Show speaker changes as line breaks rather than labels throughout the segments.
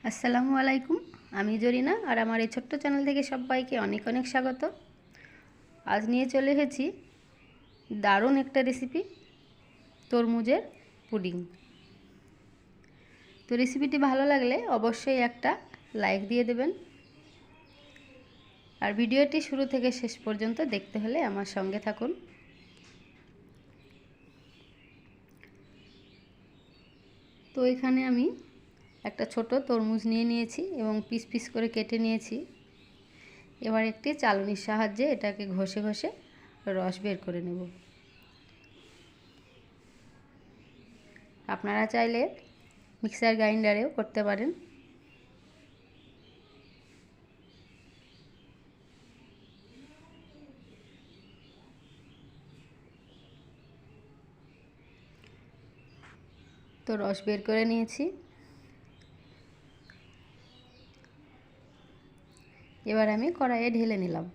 আসসালামু আলাইকুম, আমি জরিনা আর আমার এই ছোট্ট চ্যানেল থেকে সবাইকে অনেক অনেক স্বাগত। আজ নিয়ে চলে এসেছি দারুণ একটা রেসিপি, তরমুজের পুডিং। তো রেসিপিটি ভালো লাগলে অবশ্যই একটা লাইক দিয়ে দেবেন, আর ভিডিওটি শুরু থেকে শেষ পর্যন্ত দেখতে হলে আমার সঙ্গে থাকুন। তো এখানে আমি একটা ছোট তরমুজ নিয়ে নিয়েছি এবং পিস পিস করে কেটে নিয়েছি। এবার একটি চালনির সাহায্যে এটাকে ঘষে ঘষে রস বের করে নেব। আপনারা চাইলে মিক্সার গ্রাইন্ডারেও করতে পারেন। তো রস বের করে নিয়েছি। এবার আমি কড়াইয়ে ঢেলে নিলাম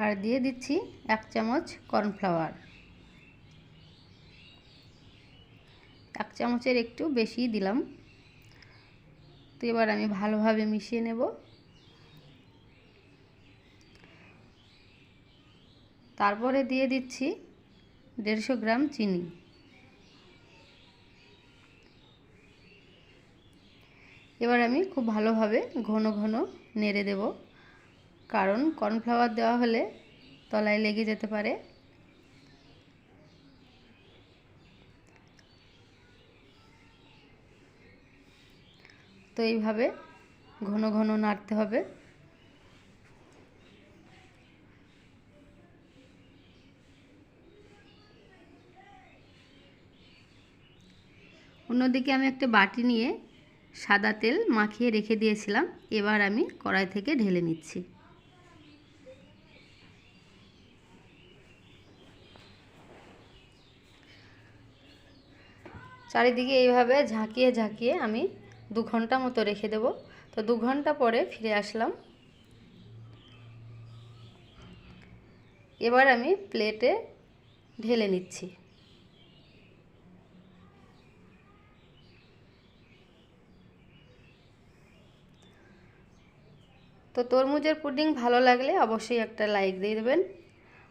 আর দিয়ে দিচ্ছি 1 চামচ কর্নফ্লাওয়ার। 1 চামচের একটু বেশি দিলাম। তো এবার আমি ভালোভাবে মিশিয়ে নেব। তারপরে দিয়ে দিচ্ছি 150 গ্রাম চিনি। এবার আমি খুব ভালোভাবে ঘন ঘন নেড়ে দেব, কারণ কর্নফ্লাওয়ার দেওয়া হলে তলায় লেগে যেতে পারে। তো এইভাবে ঘন ঘন নাড়তে হবে। অন্যদিকে আমি একটা বাটি নিয়ে সাদা তেল মাখিয়ে রেখে দিয়েছিলাম। এবার আমি কড়াই থেকে ঢেলে নিচ্ছি। চারিদিকে এইভাবে ঝাঁকিয়ে ঝাঁকিয়ে আমি 2 ঘন্টা মতো রেখে দেব। তো 2 ঘন্টা পরে ফিরে আসলাম। এবার আমি প্লেটে ঢেলে নিচ্ছি। তো তরমুজের পুডিং ভালো লাগলে অবশ্যই একটা লাইক দিয়ে দেবেন,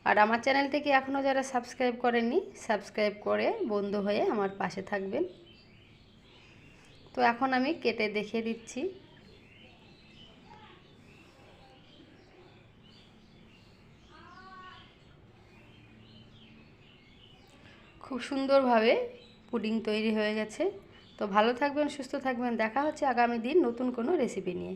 আর আমার চ্যানেলটিকে এখনও যারা সাবস্ক্রাইব করেননি সাবস্ক্রাইব করে বন্ধু হয়ে আমার পাশে থাকবেন। তো এখন আমি কেটে দেখিয়ে দিচ্ছি। খুব সুন্দরভাবে পুডিং তৈরি হয়ে গেছে। তো ভালো থাকবেন, সুস্থ থাকবেন। দেখা হচ্ছে আগামী দিন নতুন কোনো রেসিপি নিয়ে।